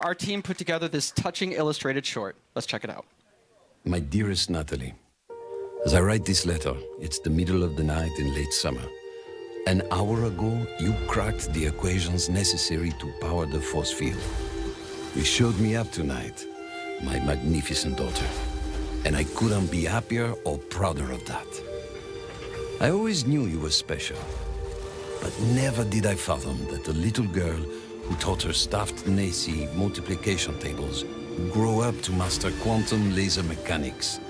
our team put together this touching illustrated short. Let's check it out. My dearest Natalie, as I write this letter, it's the middle of the night in late summer. An hour ago, you cracked the equations necessary to power the force field. You showed me up tonight, my magnificent daughter, and I couldn't be happier or prouder of that. I always knew you were special, but never did I fathom that a little girl who taught her staffed Nacy multiplication tables would grow up to master quantum laser mechanics.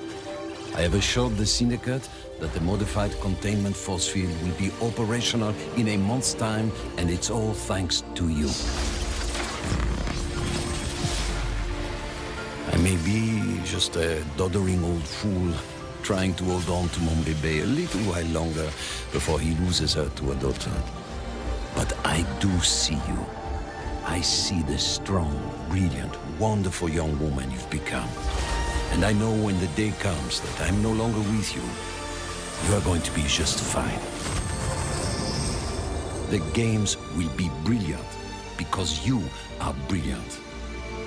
I have assured the syndicate that the modified containment force field will be operational in a month's time, and it's all thanks to you. I may be just a doddering old fool trying to hold on to mon bébé a little while longer before he loses her to a daughter. But I do see you. I see the strong, brilliant, wonderful young woman you've become. And I know when the day comes that I'm no longer with you, you are going to be just fine. The games will be brilliant because you are brilliant.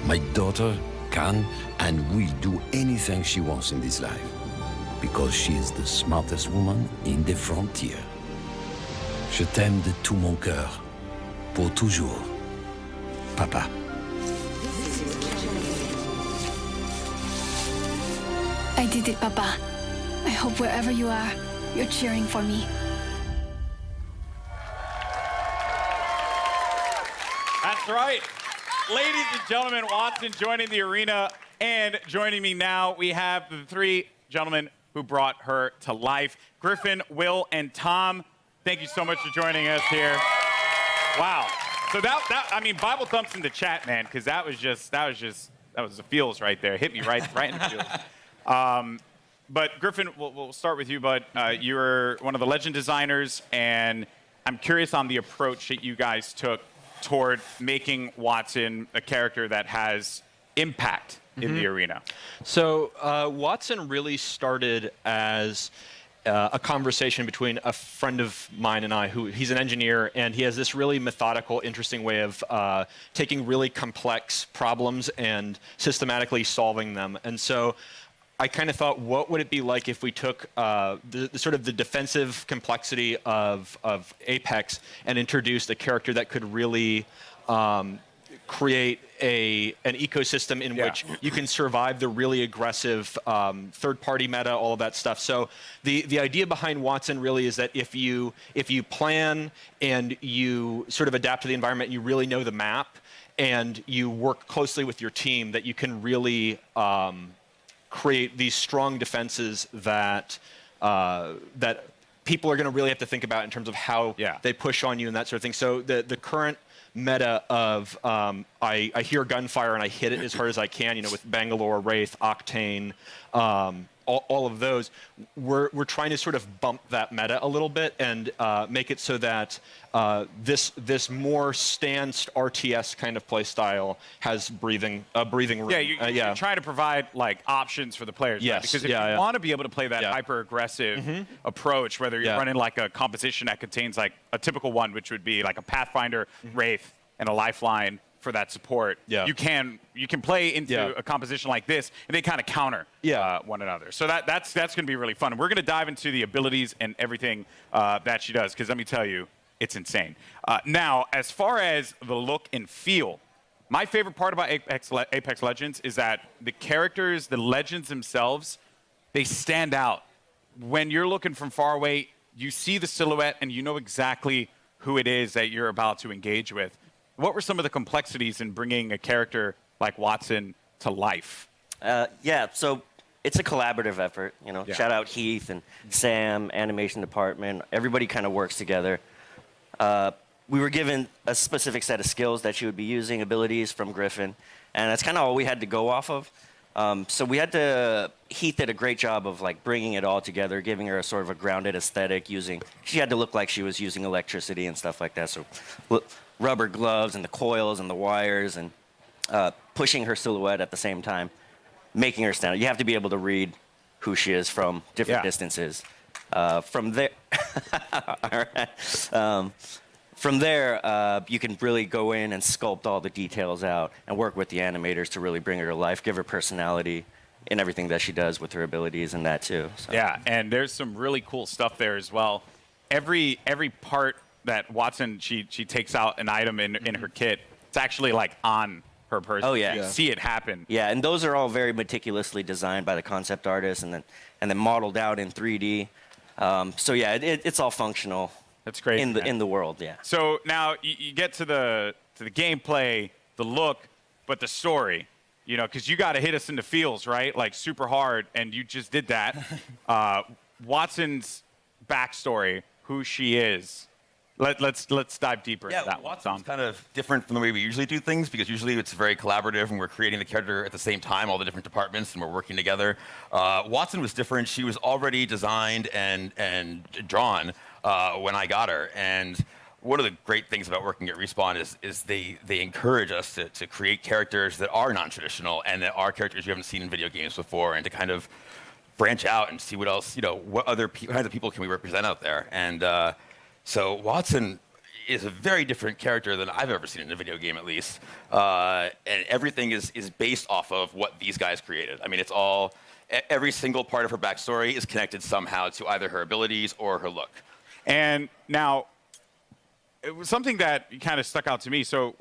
My daughter can and will do anything she wants in this life because she is the smartest woman in the frontier. Je t'aime de tout mon cœur, pour toujours. Papa. I did it, Papa. I hope wherever you are, you're cheering for me. That's right. Ladies and gentlemen, Wattson joining the arena, and joining me now, we have the three gentlemen who brought her to life. Griffin, Will, and Tom, thank you so much for joining us here. Wow. So I mean, Bible thumps in the chat, man, because that was the feels right there. Hit me right in the feels. But Griffin, we'll start with you, bud. You're one of the legend designers, and I'm curious on the approach that you guys took toward making Wattson a character that has impact in the arena. So Wattson really started as a conversation between a friend of mine and I, he's an engineer, and he has this really methodical, interesting way of taking really complex problems and systematically solving them. And so I kind of thought, what would it be like if we took the sort of the defensive complexity of Apex and introduced a character that could really create an ecosystem in which you can survive the really aggressive third-party meta, all of that stuff. So the idea behind Wattson really is that if you plan and you sort of adapt to the environment and you really know the map and you work closely with your team, that you can really create these strong defenses that that people are going to really have to think about in terms of how they push on you and that sort of thing. So the current meta of I hear gunfire and I hit it as hard as I can, you know, with Bangalore, Wraith, Octane, all of those, we're trying to sort of bump that meta a little bit and make it so that this more stanced RTS kind of play style has breathing room. Yeah, you're trying to provide like options for the players. Yes. Right? Because if you want to be able to play that hyper aggressive approach, whether you're running like a composition that contains like a typical one, which would be like a Pathfinder, Wraith, and a Lifeline for that support, you can play into a composition like this, and they kind of counter one another. So that's going to be really fun. And we're going to dive into the abilities and everything that she does, because let me tell you, it's insane. Now, as far as the look and feel, my favorite part about Apex Legends is that the characters, the legends themselves, they stand out. When you're looking from far away, you see the silhouette, and you know exactly who it is that you're about to engage with. What were some of the complexities in bringing a character like Wattson to life? So it's a collaborative effort. You know, shout out Heath and Sam, animation department. Everybody kind of works together. We were given a specific set of skills that she would be using, abilities from Griffin, and that's kind of all we had to go off of. So we had to. Heath did a great job of like bringing it all together, giving her a sort of a grounded aesthetic. She had to look like she was using electricity and stuff like that. So rubber gloves and the coils and the wires and pushing her silhouette at the same time, making her stand out. You have to be able to read who she is from different distances. From there, from there, you can really go in and sculpt all the details out and work with the animators to really bring her to life, give her personality in everything that she does with her abilities and that too. So. Yeah, and there's some really cool stuff there as well. Every part that Wattson, she takes out an item in her kit, it's actually like on her person. Oh, yeah. You see it happen. Yeah, and those are all very meticulously designed by the concept artist and then modeled out in 3D. So yeah, it's all functional. That's great. In the world, yeah. So now you get to the gameplay, the look, but the story, you know, because you got to hit us in the feels, right? Like super hard, and you just did that. Wattson's backstory, who she is. Let's dive deeper into that one. Watson's kind of different from the way we usually do things because usually it's very collaborative and we're creating the character at the same time, all the different departments, and we're working together. Wattson was different. She was already designed and drawn when I got her. And one of the great things about working at Respawn is they encourage us to create characters that are non-traditional and that are characters you haven't seen in video games before, and to kind of branch out and see what else, you know, what other kinds of people can we represent out there. And so Wattson is a very different character than I've ever seen in a video game, at least. And everything is based off of what these guys created. I mean, it's all, every single part of her backstory is connected somehow to either her abilities or her look. And now, it was something that kind of stuck out to me. So,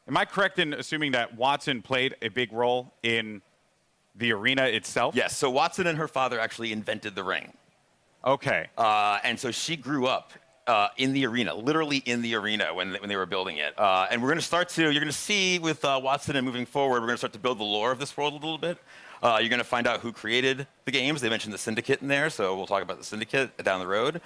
am I correct in assuming that Wattson played a big role in the arena itself? Yes, so Wattson and her father actually invented the ring. Okay. And so she grew up in the arena, literally in the arena when they were building it. And we're going to start to, you're going to see with Wattson and moving forward, we're going to start to build the lore of this world a little bit. You're going to find out who created the games. They mentioned the Syndicate in there, so we'll talk about the Syndicate down the road.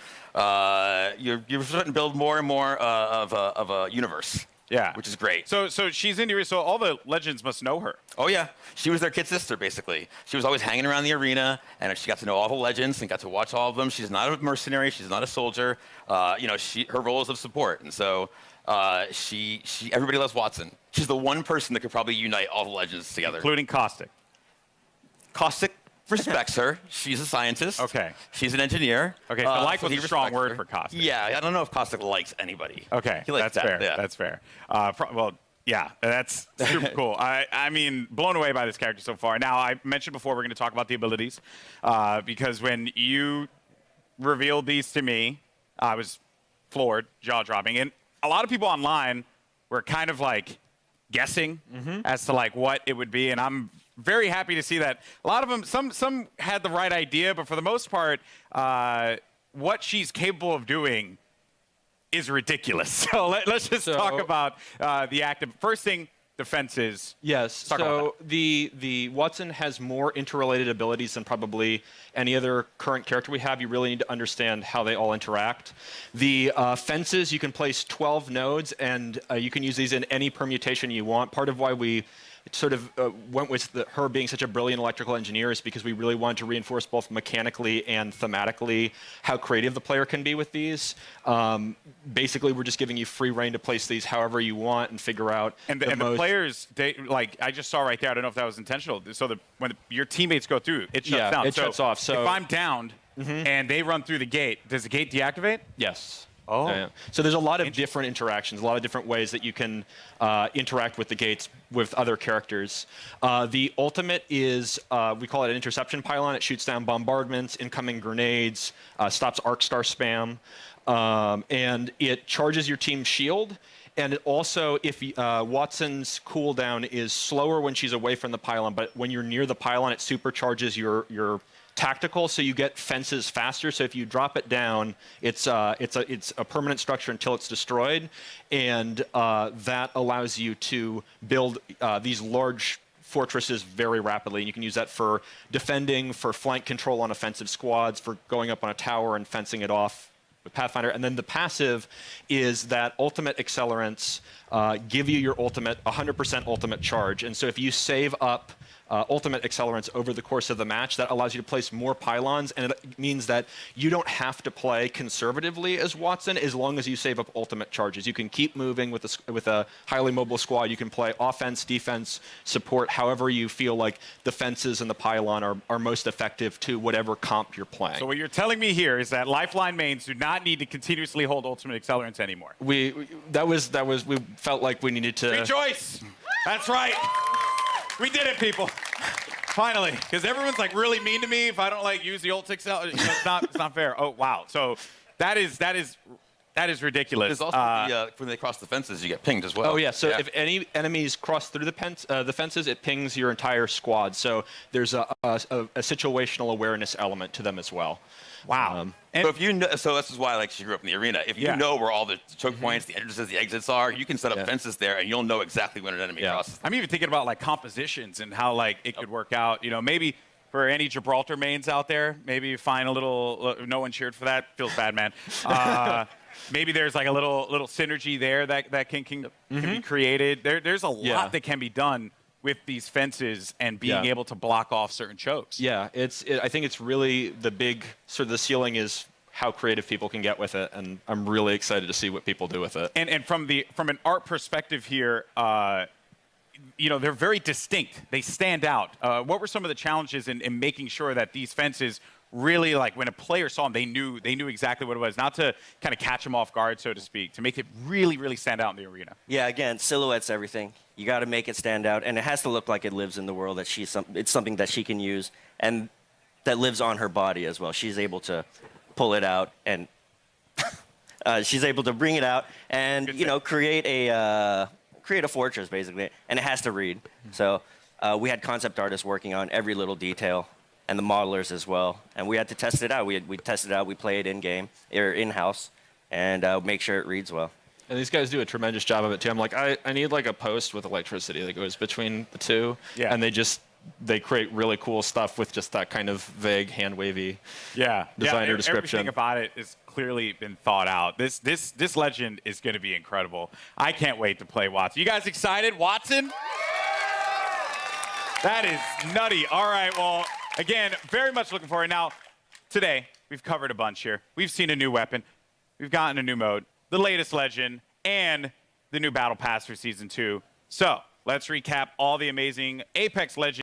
You're starting to build more and more of a universe. Yeah. Which is great. So she's in the arena, so all the legends must know her. Oh, yeah. She was their kid sister, basically. She was always hanging around the arena, and she got to know all the legends and got to watch all of them. She's not a mercenary. She's not a soldier. You know, her role is of support. And so everybody loves Wattson. She's the one person that could probably unite all the legends together. Including Caustic. Caustic respects her. She's a scientist. Okay. She's an engineer. Okay, so like was he a strong respects word her. for Caustic. Yeah, I don't know if Caustic likes anybody. Okay, He likes that's that, fair. yeah. That's fair. Well, yeah, that's super cool. I mean, blown away by this character so far. Now, I mentioned before we're going to talk about the abilities because when you revealed these to me, I was floored, jaw-dropping. And a lot of people online were kind of like guessing as to like what it would be, and I'm very happy to see that a lot of them, some had the right idea, but for the most part, what she's capable of doing is ridiculous. So let's just talk about the active. First thing, defenses. Yes. So the Wattson has more interrelated abilities than probably any other current character we have. You really need to understand how they all interact. The fences, you can place 12 nodes, and you can use these in any permutation you want. Part of why we sort of went with her being such a brilliant electrical engineer is because we really wanted to reinforce both mechanically and thematically how creative the player can be with these. Basically, we're just giving you free reign to place these however you want and figure out. And the players, like I just saw right there, I don't know if that was intentional. So when your teammates go through, it shuts down. It shuts off. So if I'm downed and they run through the gate, does the gate deactivate? Yes. Oh. Yeah. So there's a lot of different interactions, a lot of different ways that you can interact with the gates with other characters. The ultimate is, we call it an interception pylon. It shoots down bombardments, incoming grenades, stops arc star spam, and it charges your team's shield. And it also, if Wattson's cooldown is slower when she's away from the pylon, but when you're near the pylon, it supercharges your tactical, so you get fences faster. So if you drop it down, it's a permanent structure until it's destroyed, and that allows you to build these large fortresses very rapidly. And you can use that for defending, for flank control on offensive squads, for going up on a tower and fencing it off with Pathfinder. And then the passive is that ultimate accelerants give you your ultimate, 100% ultimate charge. And so if you save up ultimate accelerants over the course of the match. That allows you to place more pylons, and it means that you don't have to play conservatively as Wattson as long as you save up ultimate charges. You can keep moving with a highly mobile squad. You can play offense, defense, support, however you feel like the fences and the pylon are most effective to whatever comp you're playing. So what you're telling me here is that Lifeline mains do not need to continuously hold ultimate accelerants anymore. We felt like we needed to rejoice. That's right. We did it, people. Finally, because everyone's like really mean to me if I don't like use the ult accelerant. You know, it's not fair. Oh wow. So that is ridiculous. There's also when they cross the fences, you get pinged as well. Oh yeah. So if any enemies cross through the fences, it pings your entire squad. So there's a situational awareness element to them as well. Wow. So if you know, so this is why like she grew up in the arena. If you know where all the choke points, the entrances, the exits are, you can set up fences there, and you'll know exactly when an enemy crosses. I'm even thinking about like compositions and how like it could work out. You know, maybe for any Gibraltar mains out there, maybe you find a little. No one cheered for that. Feels bad, man. Maybe there's like a little synergy there that can be created. There's a lot that can be done with these fences and being able to block off certain chokes. Yeah, I think it's really the big sort of the ceiling is how creative people can get with it, and I'm really excited to see what people do with it. And from an art perspective here, you know, they're very distinct. They stand out. What were some of the challenges in making sure that these fences really, like when a player saw them, they knew exactly what it was, not to kind of catch them off guard, so to speak, to make it really, really stand out in the arena? Yeah, again, silhouette's everything. You got to make it stand out, and it has to look like it lives in the world, that it's something that she can use, and that lives on her body as well. She's able to pull it out, and she's able to bring it out and, you know, create a fortress, basically, and it has to read. So we had concept artists working on every little detail, and the modelers as well, and we had to test it out. We tested it out, we play it in-game, or in-house, and make sure it reads well. And these guys do a tremendous job of it too. I'm like, I need like a post with electricity that goes between the two. Yeah. And they create really cool stuff with just that kind of vague, hand wavy designer description. Everything about it has clearly been thought out. This legend is going to be incredible. I can't wait to play Wattson. You guys excited? Wattson? That is nutty. All right, well, again, very much looking forward. Now, today, we've covered a bunch here. We've seen a new weapon. We've gotten a new mode, the latest legend, and the new Battle Pass for Season 2. So, let's recap all the amazing Apex Legends